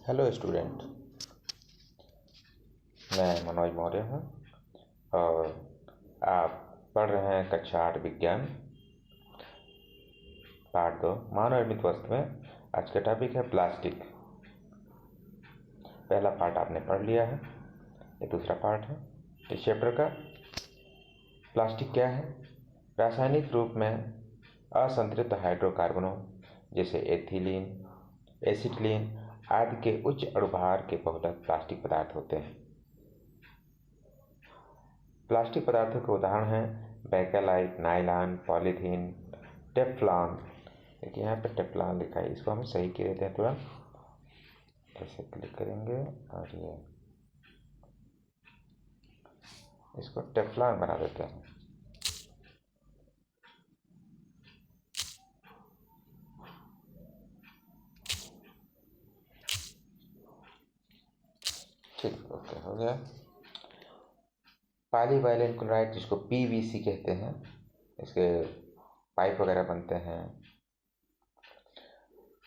Hello student. मैं मनोज मौर्य हूँ और आप पढ़ रहे हैं कक्षा 8 विज्ञान पार्ट 2 मानव निर्मित वस्तु में। आज का टॉपिक है प्लास्टिक। पहला पार्ट आपने पढ़ लिया है, ये दूसरा पार्ट है इस चैप्टर का। प्लास्टिक क्या है? रासायनिक रूप में असंतृप्त हाइड्रोकार्बनों जैसे एथिलीन, एसिटिलीन आदि के उच्च अणुभार के बहुलक प्लास्टिक पदार्थ होते हैं। प्लास्टिक पदार्थों के उदाहरण हैं बैकेलाइट, नायलॉन, पॉलीथीन, टेफ्लॉन। देखिए यहाँ पे टेफ्लॉन लिखा है, इसको हम सही कर देते हैं तुरंत। ऐसे क्लिक करेंगे और ये इसको टेफ्लॉन बना देते हैं। ठीक, ओके, हो गया। पॉलीवाइलेंट क्लोराइड जिसको पीवीसी कहते हैं, इसके पाइप वगैरह बनते हैं।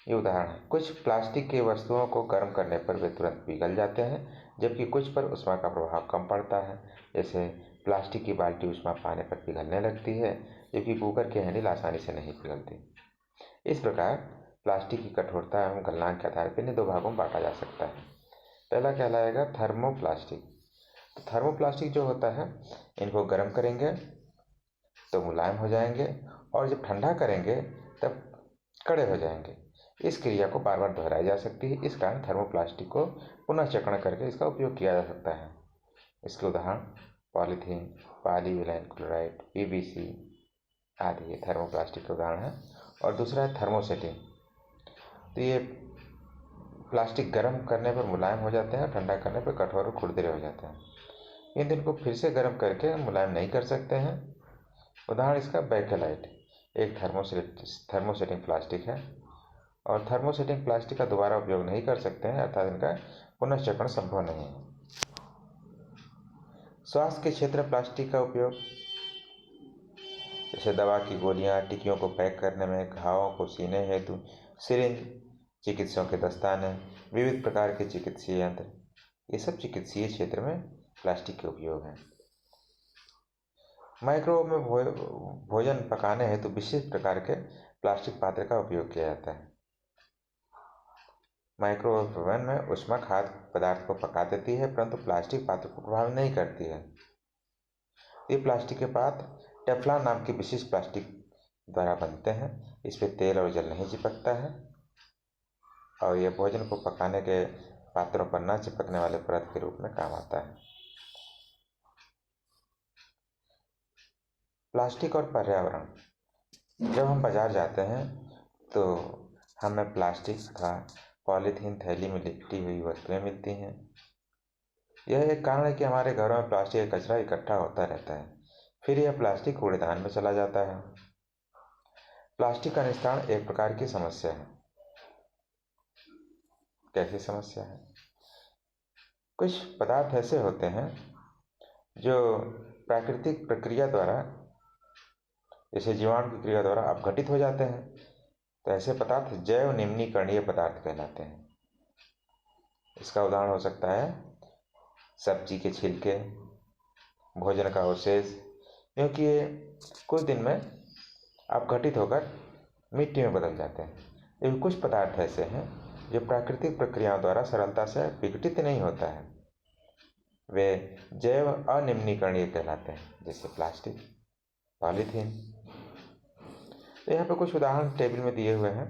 ये उदाहरण है। कुछ प्लास्टिक की वस्तुओं को गर्म करने पर वे तुरंत पिघल जाते हैं, जबकि कुछ पर ऊष्मा का प्रभाव कम पड़ता है। जैसे प्लास्टिक की बाल्टी ऊष्मा पाने पर पिघलने लगती है, जबकि कुकर की हैंडल आसानी से नहीं पिघलती। इस प्रकार प्लास्टिक की कठोरता एवं गलनांक के आधार पर इन्हें दो भागों में बांटा जा सकता है। पहला कहलाएगा थर्मोप्लास्टिक। तो थर्मोप्लास्टिक जो होता है, इनको गर्म करेंगे तो मुलायम हो जाएंगे और जब ठंडा करेंगे तब कड़े हो जाएंगे। इस क्रिया को बार बार दोहराई जा सकती है, इस कारण थर्मोप्लास्टिक को पुनः चक्रण करके इसका उपयोग किया जा सकता है। इसके उदाहरण पॉलीथीन, पॉलीविनाइल क्लोराइड, पीवीसी आदि ये थर्मोप्लास्टिक के उदाहरण हैं। और दूसरा है थर्मोसेटिंग। तो ये प्लास्टिक गर्म करने पर मुलायम हो जाते हैं, ठंडा करने पर कठोर और खुरदरे हो जाते हैं। इन इनको फिर से गर्म करके मुलायम नहीं कर सकते हैं। उदाहरण इसका बैकेलाइट एक थर्मोसेटिंग प्लास्टिक है और थर्मोसेटिंग प्लास्टिक का दोबारा उपयोग नहीं कर सकते हैं, अर्थात इनका पुनर्चक्रण संभव नहीं है। स्वास्थ्य के क्षेत्र में प्लास्टिक का उपयोग जैसे दवा की गोलियां, टिकियों को पैक करने में, घावों को सीने हेतु सिरिंज, चिकित्सकों के दस्ताने, विविध प्रकार के चिकित्सीय यंत्र, ये सब चिकित्सीय क्षेत्र में प्लास्टिक के उपयोग हैं। माइक्रोवेव में भोजन पकाने हेतु विशेष प्रकार के प्लास्टिक पात्र का उपयोग किया जाता है। माइक्रोवेव ओवन में ऊष्मा खाद्य पदार्थ को पका देती है, परंतु प्लास्टिक पात्र को प्रभावित नहीं करती है। ये प्लास्टिक के पात्र टेफ्लॉन नाम के विशेष प्लास्टिक द्वारा बनते हैं। इस पर तेल और जल नहीं चिपकता है और यह भोजन को पकाने के पात्रों पर न चिपकने वाले परत के रूप में काम आता है। प्लास्टिक और पर्यावरण। जब हम बाजार जाते हैं तो हमें प्लास्टिक तथा पॉलीथीन थैली में लिपटी हुई वस्तुएं मिलती हैं। यह एक कारण है कि हमारे घरों में प्लास्टिक का कचरा इकट्ठा होता रहता है, फिर यह प्लास्टिक कूड़ेदान में चला जाता है। प्लास्टिक का निस्तारण एक प्रकार की समस्या है। कैसी समस्या है? कुछ पदार्थ ऐसे होते हैं जो प्राकृतिक प्रक्रिया द्वारा, जैसे जीवाणु की क्रिया द्वारा अपघटित हो जाते हैं, तो ऐसे पदार्थ जैव निम्नीकरणीय पदार्थ कहलाते हैं। इसका उदाहरण हो सकता है सब्जी के छिलके, भोजन का अवशेष, क्योंकि ये कुछ दिन में अपघटित होकर मिट्टी में बदल जाते हैं। लेकिन कुछ पदार्थ ऐसे हैं जो प्राकृतिक प्रक्रियाओं द्वारा सरलता से विघटित नहीं होता है, वे जैव अनिम्नीकरणीय कहलाते हैं, जैसे प्लास्टिक, पॉलीथीन। तो यहाँ पे कुछ उदाहरण टेबल में दिए हुए हैं।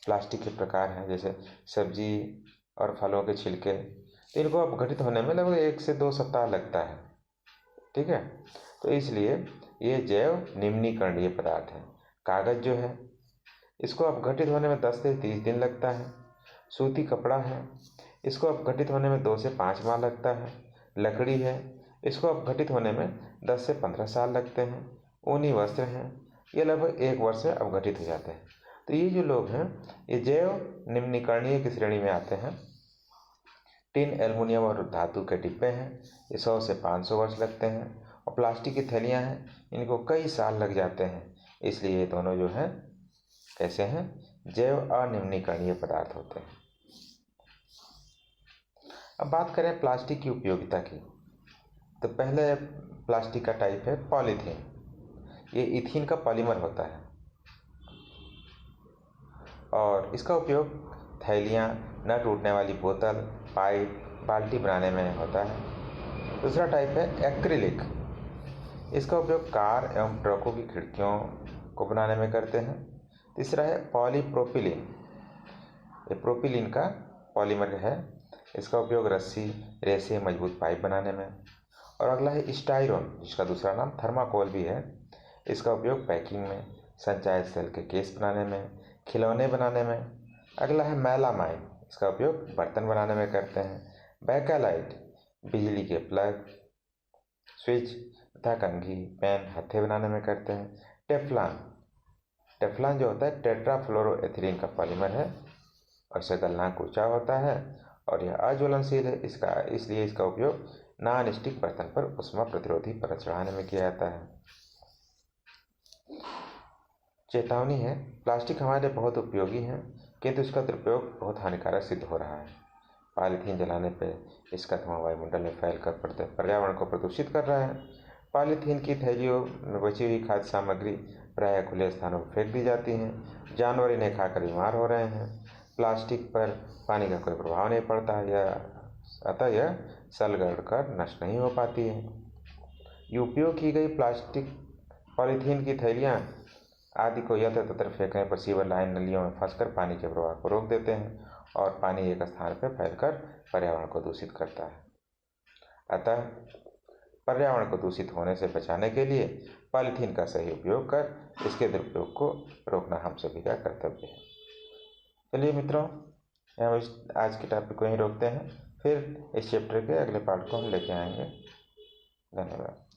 प्लास्टिक के प्रकार हैं जैसे सब्जी और फलों के छिलके, तो इनको अपघटित होने में लगभग 1 से 2 सप्ताह लगता है। ठीक है, तो इसलिए ये जैव निम्नीकरणीय पदार्थ है। कागज जो है, इसको अपघटित होने में 10 से 30 दिन लगता है। सूती कपड़ा है, इसको अपघटित होने में 2 से 5 माह लगता है। लकड़ी है, इसको अपघटित होने में 10 से 15 साल लगते हैं। ऊनी वस्त्र हैं, ये लगभग 1 वर्ष में अपघटित हो जाते हैं। तो ये जो लोग हैं, ये जैव निम्नीकरणीय की श्रेणी में आते हैं। टिन, एल्युमिनियम और धातु के डिब्बे हैं, ये 100 से 500 वर्ष लगते हैं। और प्लास्टिक की थैलियाँ हैं, इनको कई साल लग जाते हैं। इसलिए ये दोनों जो हैं कैसे हैं, जैव अनिम्नीकरणीय पदार्थ होते हैं। अब बात करें प्लास्टिक की उपयोगिता की, तो पहले प्लास्टिक का टाइप है पॉलीथीन। ये इथीन का पॉलीमर होता है और इसका उपयोग थैलियाँ, न टूटने वाली बोतल, पाइप, बाल्टी बनाने में होता है। दूसरा टाइप है एक्रिलिक। इसका उपयोग कार एवं ट्रकों की खिड़कियों को बनाने में करते हैं। तीसरा है पॉलीप्रोपिलीन। ये प्रोपिलीन का पॉलीमर है। इसका उपयोग रस्सी, रेसे, मजबूत पाइप बनाने में। और अगला है स्टाइरोन, जिसका दूसरा नाम थर्माकोल भी है। इसका उपयोग पैकिंग में, संचायक सेल के केस बनाने में, खिलौने बनाने में। अगला है मेलामाइन। इसका उपयोग बर्तन बनाने में करते हैं। बैकेलाइट बिजली के प्लग, स्विच तथा कंघी, पेन, हत्थे बनाने में करते हैं। टेफ्लॉन, टेफ्लॉन जो होता है टेट्राफ्लोरोएथिलीन का पॉलीमर है और इसे गलनांक ऊंचा होता है और यह अज्वलनशील है। इसलिए इसका उपयोग नॉन स्टिक बर्तन पर उष्मा प्रतिरोधी परत चढ़ाने में किया जाता है। चेतावनी है, प्लास्टिक हमारे लिए बहुत उपयोगी है, किंतु इसका दुरुपयोग बहुत हानिकारक सिद्ध हो रहा है। पॉलीथीन जलाने पर इसका धुआं वायुमंडल में फैलकर पर्यावरण को प्रदूषित कर रहा है। पॉलीथीन की थैलियों में बची हुई खाद्य सामग्री प्रायः खुले स्थानों पर फेंक दी जाती हैं। जानवर इन्हें खाकर बीमार हो रहे हैं। प्लास्टिक पर पानी का कोई प्रभाव नहीं पड़ता, अतः यह सलगड़ कर नष्ट नहीं हो पाती है। ये उपयोग की गई प्लास्टिक, पॉलीथीन की थैलियाँ आदि को यत्र तत्र फेंकने पर सीवर लाइन, नलियों में फंसकर पानी के प्रवाह को रोक देते हैं और पानी एक स्थान पर फैलकर पर्यावरण को दूषित करता है। अतः पर्यावरण को दूषित होने से बचाने के लिए पॉलीथीन का सही उपयोग कर इसके दुरुपयोग को रोकना हम सभी का कर्तव्य है। चलिए मित्रों, हम आज के टॉपिक को यहीं रोकते हैं। फिर इस चैप्टर के अगले पार्ट को हम लेके आएंगे। धन्यवाद।